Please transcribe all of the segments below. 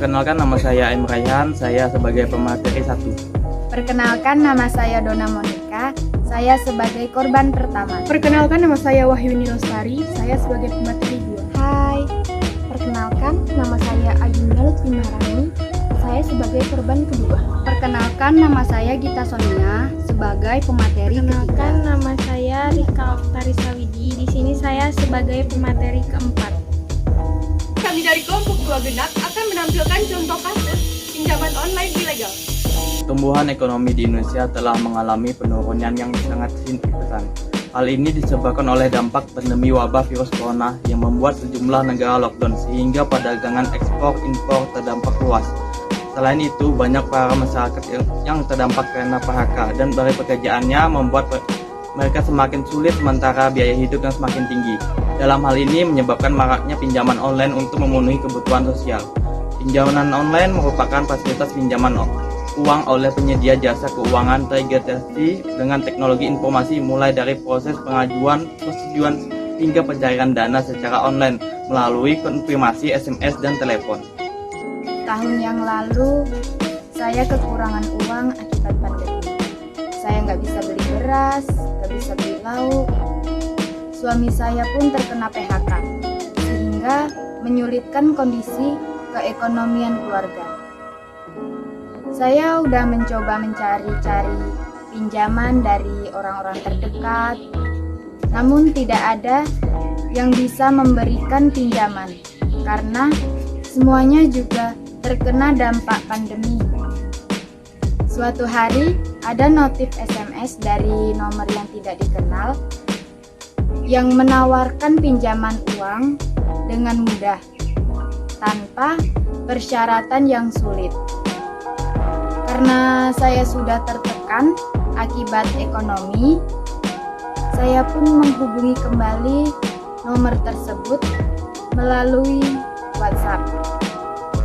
Perkenalkan, nama saya M. Raihan, saya sebagai pemateri 1. Perkenalkan, nama saya Dona Monika, saya sebagai korban pertama. Perkenalkan, nama saya Wahyuni Lestari, saya sebagai pemateri 2. Hai, perkenalkan, nama saya Ayunda Lutfi Maharani, saya sebagai korban kedua. Perkenalkan, nama saya Gita Sonia sebagai pemateri Perkenalkan, ketiga. nama saya Rika Oktarisa Widi, di sini saya sebagai pemateri keempat. Kami dari kelompok 2 genap akan menampilkan contoh kasus pinjaman online ilegal. Pertumbuhan ekonomi di Indonesia telah mengalami penurunan yang sangat signifikan. Hal ini disebabkan oleh dampak pandemi wabah virus corona yang membuat sejumlah negara lockdown sehingga perdagangan ekspor-impor terdampak luas. Selain itu, banyak para masyarakat yang terdampak karena PHK dan dari pekerjaannya membuat mereka semakin sulit sementara biaya hidup yang semakin tinggi. Dalam hal ini menyebabkan maraknya pinjaman online untuk memenuhi kebutuhan sosial. Pinjaman online merupakan fasilitas pinjaman uang oleh penyedia jasa keuangan terintegrasi dengan teknologi informasi mulai dari proses pengajuan, persetujuan hingga pencairan dana secara online melalui konfirmasi SMS dan telepon. Tahun yang lalu, saya kekurangan uang akibat pandemi. Saya nggak bisa beli beras, nggak bisa beli lauk. Suami saya pun terkena PHK, sehingga menyulitkan kondisi keekonomian keluarga. Saya udah mencoba mencari-cari pinjaman dari orang-orang terdekat, namun tidak ada yang bisa memberikan pinjaman karena semuanya juga terkena dampak pandemi. Suatu hari ada notif SMS dari nomor yang tidak dikenal yang menawarkan pinjaman uang dengan mudah tanpa persyaratan yang sulit. Karena saya sudah tertekan akibat ekonomi, saya pun menghubungi kembali nomor tersebut melalui WhatsApp.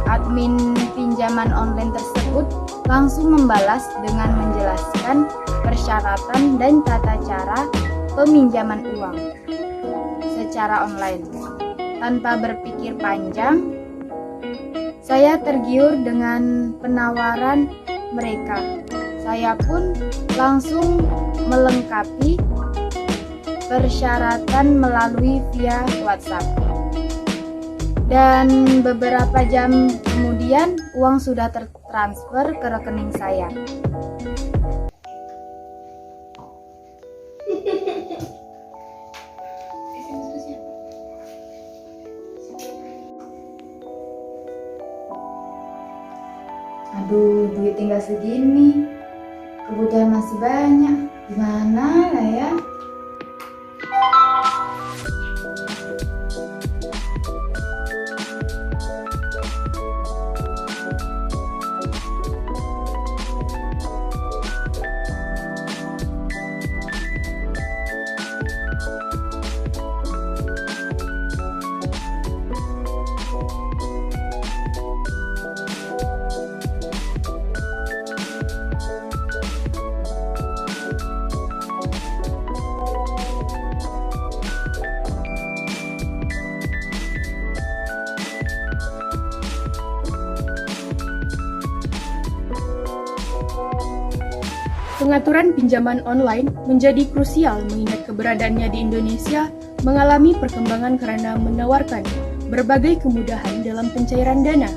Admin pinjaman online tersebut langsung membalas dengan menjelaskan persyaratan dan tata cara peminjaman uang secara online. Tanpa berpikir panjang, saya tergiur dengan penawaran mereka. Saya pun langsung melengkapi persyaratan melalui via WhatsApp. Dan beberapa jam kemudian uang sudah tertransfer ke rekening saya. Aduh, duit tinggal segini. Kebutuhan masih banyak. Gimana lah ya? Pengaturan pinjaman online menjadi krusial mengingat keberadaannya di Indonesia mengalami perkembangan karena menawarkan berbagai kemudahan dalam pencairan dana.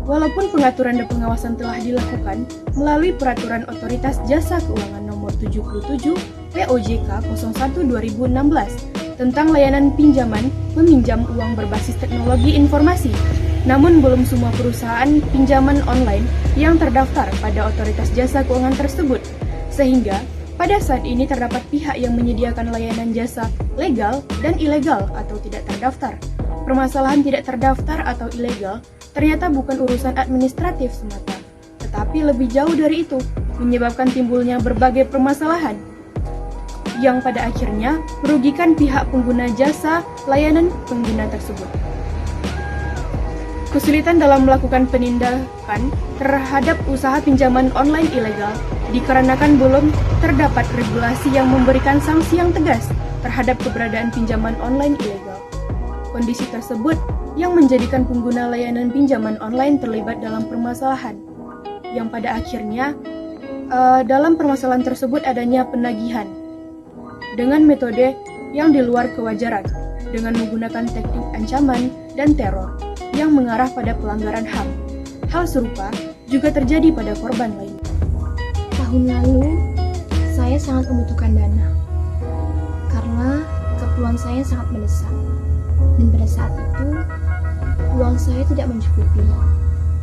Walaupun pengaturan dan pengawasan telah dilakukan melalui Peraturan Otoritas Jasa Keuangan Nomor 77 POJK 01/2016 tentang layanan pinjaman meminjam uang berbasis teknologi informasi, namun belum semua perusahaan pinjaman online yang terdaftar pada Otoritas Jasa Keuangan tersebut, sehingga pada saat ini terdapat pihak yang menyediakan layanan jasa legal dan ilegal atau tidak terdaftar. Permasalahan tidak terdaftar atau ilegal ternyata bukan urusan administratif semata, tetapi lebih jauh dari itu, menyebabkan timbulnya berbagai permasalahan yang pada akhirnya merugikan pihak pengguna jasa layanan pengguna tersebut. Kesulitan dalam melakukan penindakan terhadap usaha pinjaman online ilegal dikarenakan belum terdapat regulasi yang memberikan sanksi yang tegas terhadap keberadaan pinjaman online ilegal. Kondisi tersebut yang menjadikan pengguna layanan pinjaman online terlibat dalam permasalahan, yang pada akhirnya dalam permasalahan tersebut adanya penagihan dengan metode yang di luar kewajaran, dengan menggunakan teknik ancaman dan teror yang mengarah pada pelanggaran HAM. Hal serupa juga terjadi pada korban lain. Tahun lalu, saya sangat membutuhkan dana karena keperluan saya sangat mendesak. Dan pada saat itu, uang saya tidak mencukupi,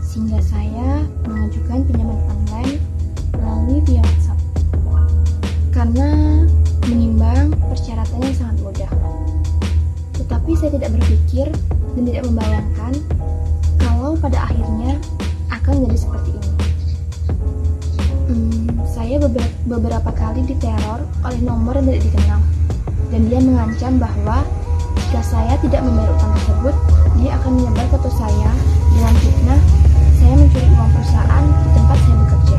sehingga saya mengajukan pinjaman online melalui via WhatsApp. Karena menimbang persyaratannya sangat mudah. Tetapi saya tidak berpikir dan tidak membayangkan kalau pada akhirnya akan menjadi seperti ini. Saya beberapa kali diteror oleh nomor yang tidak dikenal, dan dia mengancam bahwa jika saya tidak membayar utang tersebut, dia akan menyebar foto saya dengan fitnah saya mencuri uang perusahaan di tempat saya bekerja.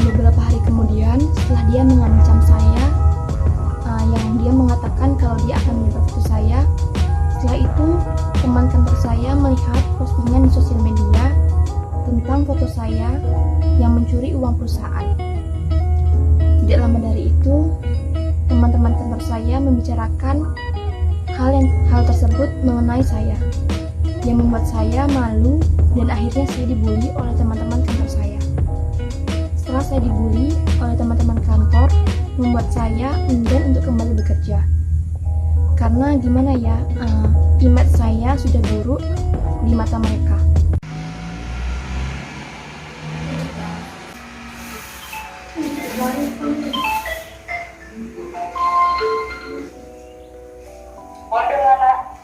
Beberapa hari kemudian, setelah dia mengancam saya, yang dia mengatakan kalau dia akan menyebar foto saya, setelah itu teman kantor saya melihat postingan di sosial media tentang foto saya yang mencuri uang perusahaan. Tidak lama dari itu, teman-teman kantor saya membicarakan hal tersebut mengenai saya, yang membuat saya malu dan akhirnya saya dibully oleh teman-teman kantor saya. Setelah saya dibully oleh teman-teman kantor, membuat saya enggan untuk kembali bekerja. Karena gimana ya, image saya sudah buruk di mata mereka.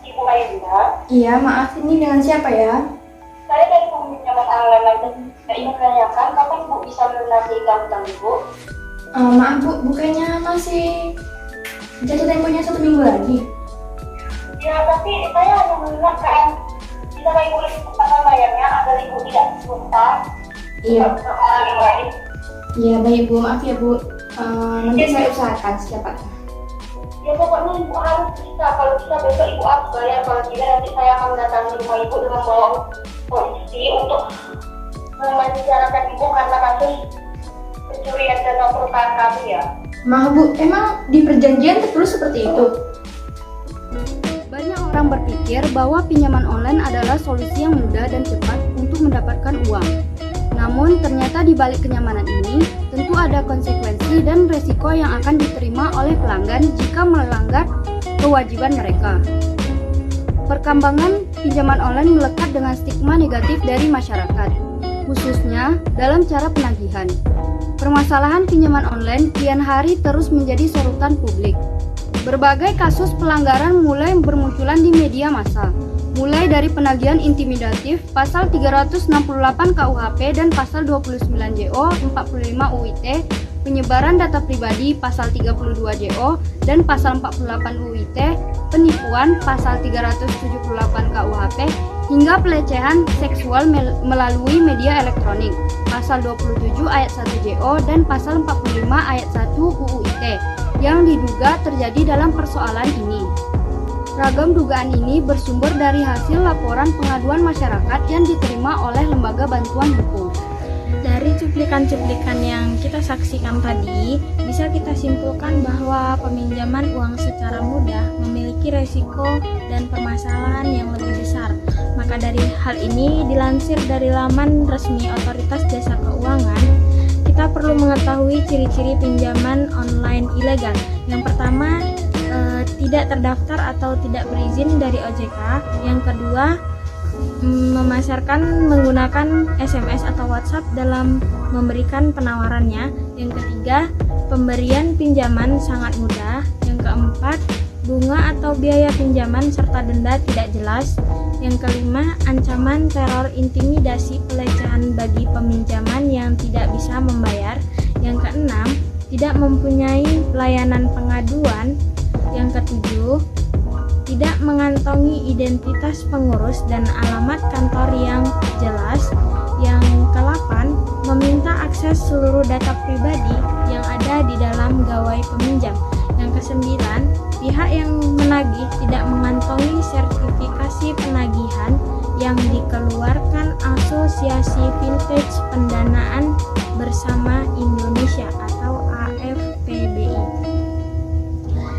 Ibu Aida. Iya, maaf, ini dengan siapa ya? Saya dari pinjaman online dan ingin menanyakan kapan Ibu bisa melunasi utang Ibu? Maaf Bu, bukannya masih jatuh temponya 1 minggu lagi? Ya, tapi saya hanya mengingatkan bisa Ibu lebih cepat membayarnya agar Ibu tidak utang. Iya. Untuk orang yang lain. Iya, baik Bu, maaf ya Bu. Nanti saya usahakan secepatnya. Ya pokoknya Ibu harus bisa. Kalau bisa besok Ibu harus bayar. Kalau tidak nanti saya akan mendatangi rumah Ibu dan membawa polisi untuk membicarakan Ibu karena kasus pencurian dana perusahaan kami ya. Maaf Bu, emang di perjanjian tertulis seperti itu? Banyak orang berpikir bahwa pinjaman online adalah solusi yang mudah dan cepat untuk mendapatkan uang. Namun, ternyata di balik kenyamanan ini, tentu ada konsekuensi dan resiko yang akan diterima oleh pelanggan jika melanggar kewajiban mereka. Perkembangan pinjaman online melekat dengan stigma negatif dari masyarakat, khususnya dalam cara penagihan. Permasalahan pinjaman online kian hari terus menjadi sorotan publik. Berbagai kasus pelanggaran mulai bermunculan di media massa, mulai dari penagihan intimidatif pasal 368 KUHP dan pasal 29 JO 45 UIT, penyebaran data pribadi pasal 32 JO dan pasal 48 UIT, penipuan pasal 378 KUHP, hingga pelecehan seksual melalui media elektronik pasal 27 ayat 1 JO dan pasal 45 ayat 1 UU ITE yang diduga terjadi dalam persoalan ini. Ragam dugaan ini bersumber dari hasil laporan pengaduan masyarakat yang diterima oleh lembaga bantuan hukum. Dari cuplikan-cuplikan yang kita saksikan tadi, bisa kita simpulkan bahwa peminjaman uang secara mudah memiliki resiko dan permasalahan yang lebih besar. Maka dari hal ini, dilansir dari laman resmi Otoritas Jasa Keuangan, kita perlu mengetahui ciri-ciri pinjaman online ilegal. Yang pertama, tidak terdaftar atau tidak berizin dari OJK. Yang kedua, memasarkan menggunakan SMS atau WhatsApp dalam memberikan penawarannya. Yang ketiga, pemberian pinjaman sangat mudah. Yang keempat, bunga atau biaya pinjaman serta denda tidak jelas. Yang kelima, ancaman, teror, intimidasi, pelecehan bagi peminjaman yang tidak bisa membayar. Yang keenam, tidak mempunyai layanan pengaduan. Yang ketujuh, tidak mengantongi identitas pengurus dan alamat kantor yang jelas. Yang ke-8, meminta akses seluruh data pribadi yang ada di dalam gawai peminjam. Yang ke-9, pihak yang menagih tidak mengantongi sertifikasi penagihan yang dikeluarkan Asosiasi Vintage Pendanaan Bersama Indonesia atau AFPBI.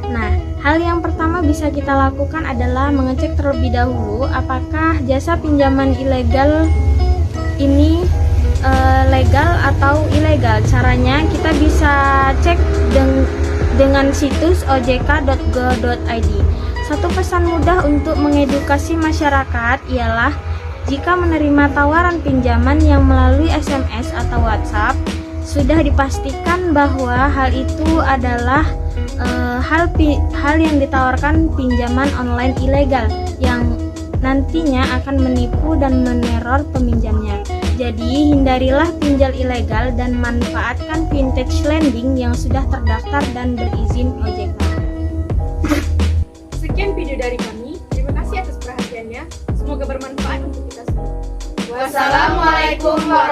Nah, hal yang pertama bisa kita lakukan adalah mengecek terlebih dahulu apakah jasa pinjaman ilegal ini legal atau ilegal. Caranya kita bisa cek dengan situs ojk.go.id. Satu pesan mudah untuk mengedukasi masyarakat ialah jika menerima tawaran pinjaman yang melalui SMS atau WhatsApp, sudah dipastikan bahwa hal itu adalah hal yang ditawarkan pinjaman online ilegal yang nantinya akan menipu dan meneror peminjamnya. Jadi, hindarilah pinjal ilegal dan manfaatkan vintage lending yang sudah terdaftar dan berizin OJK. Sekian video dari kami. Terima kasih atas perhatiannya. Semoga bermanfaat untuk kita semua. Wassalamualaikum warahmatullahi